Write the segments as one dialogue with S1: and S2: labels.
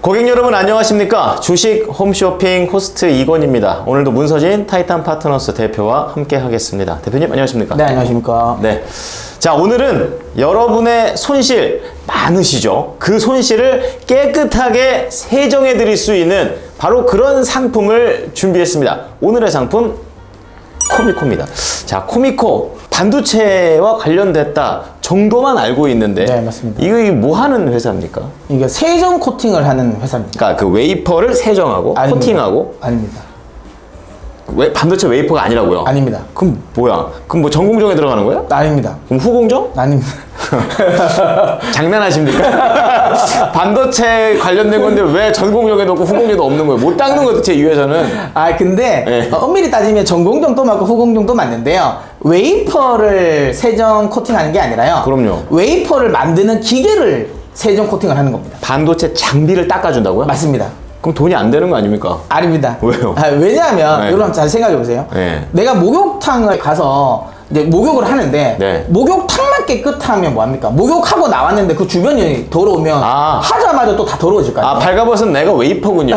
S1: 고객 여러분 안녕하십니까? 주식 홈쇼핑 호스트 이건입니다. 오늘도 문서진 타이탄 파트너스 대표와 함께 하겠습니다. 대표님 안녕하십니까?
S2: 네, 안녕하십니까?
S1: 네. 자, 오늘은 여러분의 손실 많으시죠? 그 손실을 깨끗하게 세정해 드릴 수 있는 바로 그런 상품을 준비했습니다. 오늘의 상품 코미코입니다. 자, 코미코 반도체와 관련됐다 정도만 알고 있는데,
S2: 네, 맞습니다.
S1: 이거 뭐 하는 회사입니까?
S2: 이게 세정 코팅을 하는 회사입니다.
S1: 그러니까 그 웨이퍼를 세정하고
S2: 아닙니다.
S1: 코팅하고.
S2: 아닙니다.
S1: 왜 반도체 웨이퍼가 아니라고요?
S2: 아닙니다.
S1: 그럼 뭐야? 그럼 뭐 전공정에 들어가는 거야?
S2: 아닙니다.
S1: 그럼 후공정?
S2: 아닙니다.
S1: 장난하십니까? 반도체 관련된 건데 왜 전공정에도 없고 후공정에도 없는 거예요? 못 닦는 거예요, 제 이 회사는.
S2: 근데
S1: 네.
S2: 엄밀히 따지면 전공정도 맞고 후공정도 맞는데요. 웨이퍼를 세정 코팅하는 게 아니라요.
S1: 그럼요.
S2: 웨이퍼를 만드는 기계를 세정 코팅을 하는 겁니다.
S1: 반도체 장비를 닦아준다고요?
S2: 맞습니다.
S1: 그럼 돈이 안 되는 거 아닙니까?
S2: 아닙니다.
S1: 왜요?
S2: 왜냐하면
S1: 네.
S2: 여러분 잘 생각해 보세요.
S1: 네.
S2: 내가 목욕탕을 가서 이제 목욕을 하는데
S1: 네.
S2: 목욕탕만 깨끗하면 뭐합니까? 목욕하고 나왔는데 그 주변이 더러우면 하자마자 또 다 더러워질 거 아니에요?
S1: 발가벗은 내가 웨이퍼군요.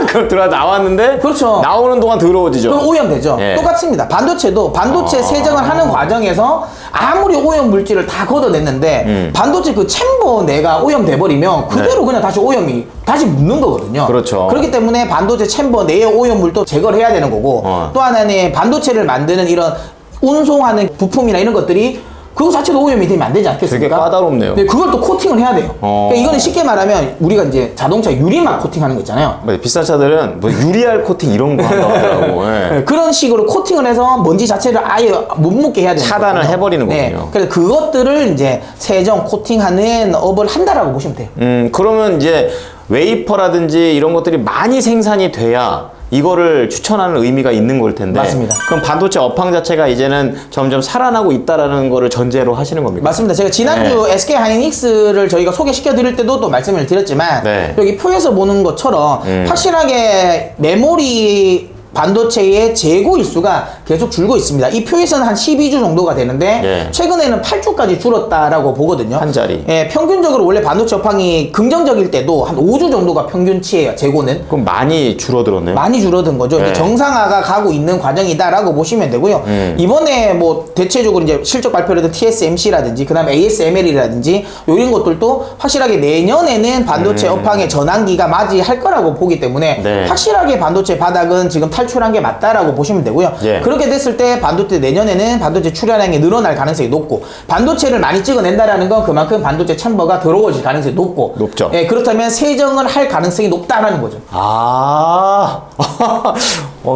S1: 그럼 들어와 나왔는데
S2: 그렇죠.
S1: 나오는 동안 더러워지죠.
S2: 그럼 오염되죠.
S1: 예.
S2: 똑같습니다. 반도체도 반도체 세정을 하는 과정에서 아무리 오염 물질을 다 걷어냈는데 반도체 그 챔버 내가 오염돼 버리면 그대로 그냥 다시 오염이 다시 묻는 거거든요.
S1: 그렇죠.
S2: 그렇기 때문에 반도체 챔버 내의 오염물도 제거를 해야 되는 거고 또 하나는 반도체를 만드는 이런 운송하는 부품이나 이런 것들이 그거 자체도 오염이 되면 안 되지 않겠습니까?
S1: 되게 까다롭네요.
S2: 네, 그걸 또 코팅을 해야 돼요. 그러니까 이거는 쉽게 말하면 우리가 이제 자동차 유리막 코팅하는 거 있잖아요.
S1: 비싼 차들은 뭐 유리알 코팅 이런 거 한다고 하더라고. 예.
S2: 네, 그런 식으로 코팅을 해서 먼지 자체를 아예 못 묻게 해야 되는
S1: 차단을
S2: 거거든요.
S1: 해버리는
S2: 네,
S1: 거군요.
S2: 그래서 그것들을 이제 세정 코팅하는 업을 한다라고 보시면 돼요.
S1: 그러면 이제 웨이퍼라든지 이런 것들이 많이 생산이 돼야 이거를 추천하는 의미가 있는 걸 텐데.
S2: 맞습니다.
S1: 그럼 반도체 업황 자체가 이제는 점점 살아나고 있다라는 거를 전제로 하시는 겁니까?
S2: 맞습니다. 제가 지난주 SK 하이닉스를 저희가 소개시켜 드릴 때도 또 말씀을 드렸지만
S1: 네.
S2: 여기 표에서 보는 것처럼 확실하게 메모리 반도체의 재고 일수가 계속 줄고 있습니다. 이 표에서는 한 12주 정도가 되는데
S1: 예.
S2: 최근에는 8주까지 줄었다라고 보거든요.
S1: 한 자리.
S2: 예, 평균적으로 원래 반도체 업황이 긍정적일 때도 한 5주 정도가 평균치예요. 재고는.
S1: 그럼 많이 줄어들었네요.
S2: 많이 줄어든 거죠.
S1: 네.
S2: 이제 정상화가 가고 있는 과정이다라고 보시면 되고요. 이번에 뭐 대체적으로 이제 실적 발표를 했던 TSMC라든지 그다음에 ASML이라든지 이런 것들도 확실하게 내년에는 반도체 업황의 전환기가 맞이할 거라고 보기 때문에
S1: 네.
S2: 확실하게 반도체 바닥은 지금 탈출한 게 맞다라고 보시면 되고요.
S1: 예.
S2: 그렇게 됐을 때 반도체 내년에는 반도체 출하량이 늘어날 가능성이 높고 반도체를 많이 찍어낸다라는 건 그만큼 반도체 챔버가 더러워질 가능성이 높고
S1: 높죠.
S2: 예, 그렇다면 세정을 할 가능성이 높다라는 거죠.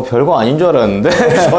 S1: 별거 아닌 줄 알았는데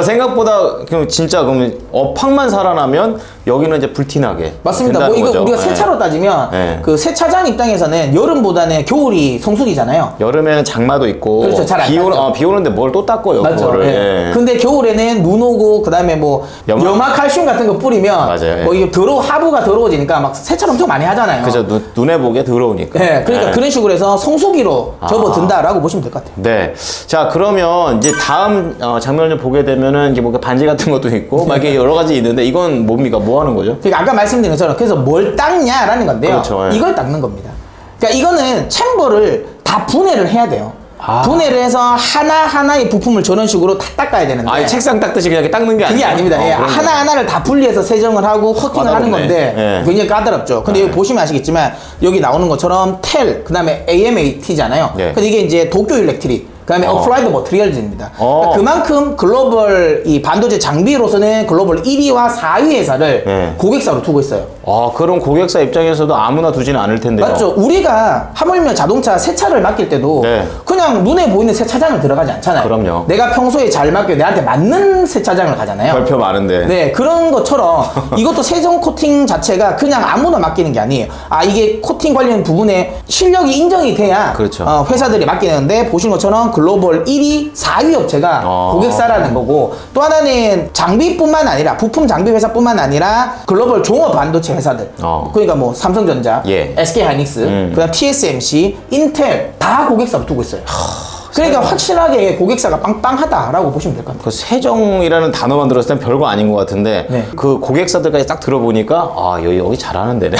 S1: 생각보다 그럼 진짜 그러면 업황만 살아나면 여기는 이제 불티나게
S2: 맞습니다.
S1: 된다는
S2: 뭐 이거
S1: 거죠.
S2: 우리가
S1: 예.
S2: 세차로 따지면
S1: 네.
S2: 그 세차장 입장에서는 여름보다는 겨울이 성수기잖아요.
S1: 여름에는 장마도 있고
S2: 그렇죠. 잘안 닦죠.
S1: 비 오는데 뭘 또 닦고요.
S2: 맞죠.
S1: 그거를.
S2: 예.
S1: 예.
S2: 근데 겨울에는 눈 오고 그다음에 뭐 염화칼슘 같은 거 뿌리면
S1: 맞아요. 예.
S2: 뭐 이게 하부가 더러워지니까 막 세차를 엄청 많이 하잖아요.
S1: 그죠. 눈에 보기에 더러우니까.
S2: 예. 그러니까
S1: 예.
S2: 그런 식으로 해서 성수기로 접어든다라고 보시면 될 것 같아요.
S1: 네. 자, 그러면 이제 다음 장면을 좀 보게 되면은 이게 뭔가 반지 같은 것도 있고 막 이렇게 여러 가지 있는데 이건 뭡니까? 뭐 하는 거죠?
S2: 그러니까 아까 말씀드린 것처럼 그래서 뭘 닦냐라는 건데요.
S1: 그렇죠, 예.
S2: 이걸 닦는 겁니다. 그러니까 이거는 챔버를 다 분해를 해야 돼요. 분해를 해서 하나하나의 부품을 저런 식으로 다 닦아야 되는데
S1: 이 책상 닦듯이 그냥 이렇게 닦는 게
S2: 그게 아닙니다. 예,
S1: 그런 거.
S2: 하나하나를 다 분리해서 세정을 하고 코팅을 하는
S1: 까다롭네.
S2: 건데
S1: 예.
S2: 굉장히 까다롭죠. 근데 여기 보시면 아시겠지만 여기 나오는 것처럼 텔, 그 다음에 AMAT잖아요.
S1: 예.
S2: 근데 이게 이제 도쿄 일렉트릭, 그 다음에 어플라이드 머티리얼즈입니다. 그러니까 그만큼 글로벌 이 반도체 장비로서는 글로벌 1위와 4위 회사를
S1: 예.
S2: 고객사로 두고 있어요.
S1: 그럼 고객사 입장에서도 아무나 두지는 않을 텐데요.
S2: 맞죠? 우리가 하물며 자동차 세차를 맡길 때도
S1: 네.
S2: 그냥 눈에 보이는 세차장을 들어가지 않잖아요.
S1: 그럼요.
S2: 내가 평소에 잘 맡겨 내한테 맞는 세차장을 가잖아요.
S1: 별표 많은데.
S2: 네, 그런 것처럼 이것도 세정 코팅 자체가 그냥 아무나 맡기는 게 아니에요. 이게 코팅 관련 부분에 실력이 인정이 돼야
S1: 그렇죠.
S2: 회사들이 맡기는데 보시는 것처럼 글로벌 1위, 4위 업체가 고객사라는 거고 또 하나는 장비뿐만 아니라 부품 장비 회사뿐만 아니라 글로벌 종합 반도체 회사들 그러니까 뭐 삼성전자,
S1: 예.
S2: SK 하이닉스, 그다음 TSMC, 인텔 다 고객사로 두고 있어요. 그러니까 확실하게 고객사가 빵빵하다라고 보시면 될 것 같아요.
S1: 그 세정이라는 단어만 들었을 땐 별거 아닌 것 같은데
S2: 네.
S1: 그 고객사들까지 딱 들어보니까 아 여기 잘하는 데네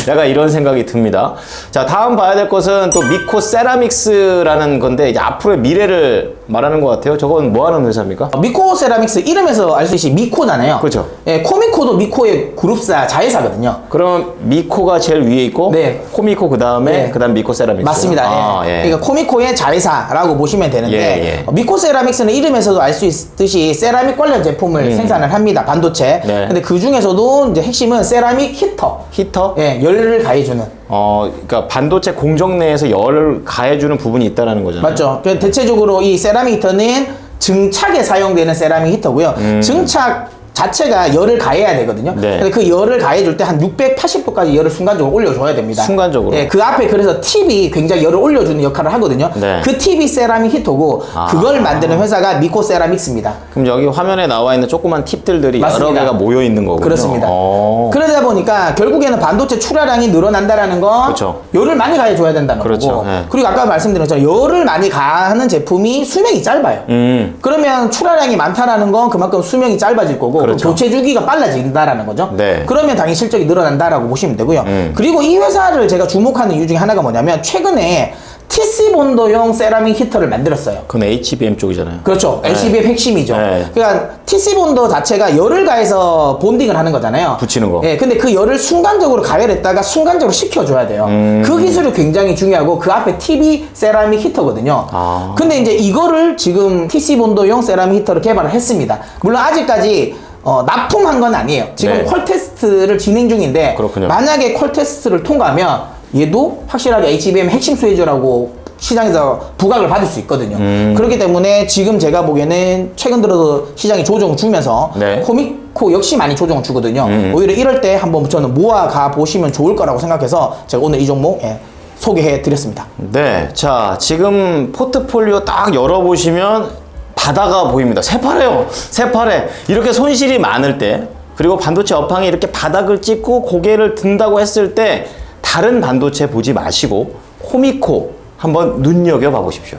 S1: 약간 이런 생각이 듭니다. 자 다음 봐야 될 것은 또 미코 세라믹스라는 건데 이제 앞으로의 미래를 말하는 것 같아요. 저건 뭐 하는 회사입니까?
S2: 미코 세라믹스 이름에서 알 수 있이 미코잖아요.
S1: 그렇죠.
S2: 예, 코미코도 미코의 그룹사 자회사거든요.
S1: 그럼 미코가 제일 위에 있고
S2: 네.
S1: 코미코 그 다음에
S2: 네.
S1: 그다음 미코 세라믹스.
S2: 맞습니다.
S1: 아,
S2: 예.
S1: 예.
S2: 그러니까 코미코의 자회사라고 보시면 되는데
S1: 예, 예.
S2: 미코 세라믹스는 이름에서도 알 수 있듯이 세라믹 관련 제품을 생산을 합니다. 반도체.
S1: 네.
S2: 근데 그 중에서도 이제 핵심은 세라믹 히터.
S1: 히터?
S2: 예, 열을 가해주는.
S1: 그러니까 반도체 공정 내에서 열을 가해주는 부분이 있다는 거잖아요.
S2: 맞죠. 그 대체적으로 이 세라믹 히터는 증착에 사용되는 세라믹 히터고요. 증착 자체가 열을 가해야 되거든요.
S1: 네.
S2: 근데 그 열을 가해줄 때 한 680도까지 열을 순간적으로 올려줘야 됩니다.
S1: 순간적으로?
S2: 예, 그 앞에 그래서 팁이 굉장히 열을 올려주는 역할을 하거든요.
S1: 네.
S2: 그 팁이 세라믹 히터고 그걸 만드는 회사가 미코 세라믹스입니다.
S1: 그럼 여기 화면에 나와 있는 조그만 팁들이
S2: 맞습니다.
S1: 여러 개가 모여 있는 거군요.
S2: 그렇습니다.
S1: 어.
S2: 그러다 보니까 결국에는 반도체 출하량이 늘어난다라는 건
S1: 그렇죠.
S2: 열을 많이 가해줘야 된다는
S1: 그렇죠.
S2: 거고
S1: 네.
S2: 그리고 아까 말씀드린 것처럼 열을 많이 가하는 제품이 수명이 짧아요. 그러면 출하량이 많다라는 건 그만큼 수명이 짧아질 거고
S1: 그렇죠.
S2: 교체 주기가 빨라진다라는 거죠.
S1: 네.
S2: 그러면 당연히 실적이 늘어난다라고 보시면 되고요. 그리고 이 회사를 제가 주목하는 이유 중에 하나가 뭐냐면 최근에 TC 본도용 세라믹 히터를 만들었어요.
S1: 그건 HBM 쪽이잖아요.
S2: 그렇죠.
S1: 네.
S2: LCB의 핵심이죠.
S1: 네.
S2: 그러니까 TC 본도 자체가 열을 가해서 본딩을 하는 거잖아요.
S1: 붙이는 거.
S2: 예, 근데 그 열을 순간적으로 가열했다가 순간적으로 식혀줘야 돼요. 그 기술이 굉장히 중요하고 그 앞에 TB 세라믹 히터거든요.
S1: 아.
S2: 근데 이제 이거를 지금 TC 본도용 세라믹 히터를 개발을 했습니다. 물론 아직까지 납품한 건 아니에요. 지금
S1: 네.
S2: 퀄 테스트를 진행 중인데
S1: 그렇군요.
S2: 만약에 퀄 테스트를 통과하면 얘도 확실하게 HBM 핵심 수혜주라고 시장에서 부각을 받을 수 있거든요. 그렇기 때문에 지금 제가 보기에는 최근 들어서 시장이 조정을 주면서
S1: 네.
S2: 코미코 역시 많이 조정을 주거든요. 오히려 이럴 때 한번 저는 모아가 보시면 좋을 거라고 생각해서 제가 오늘 이 종목 소개해 드렸습니다.
S1: 네. 자, 지금 포트폴리오 딱 열어보시면 바다가 보입니다. 새파래요. 새파래. 이렇게 손실이 많을 때, 그리고 반도체 업황이 이렇게 바닥을 찍고 고개를 든다고 했을 때, 다른 반도체 보지 마시고, 코미코 한번 눈여겨봐 보십시오.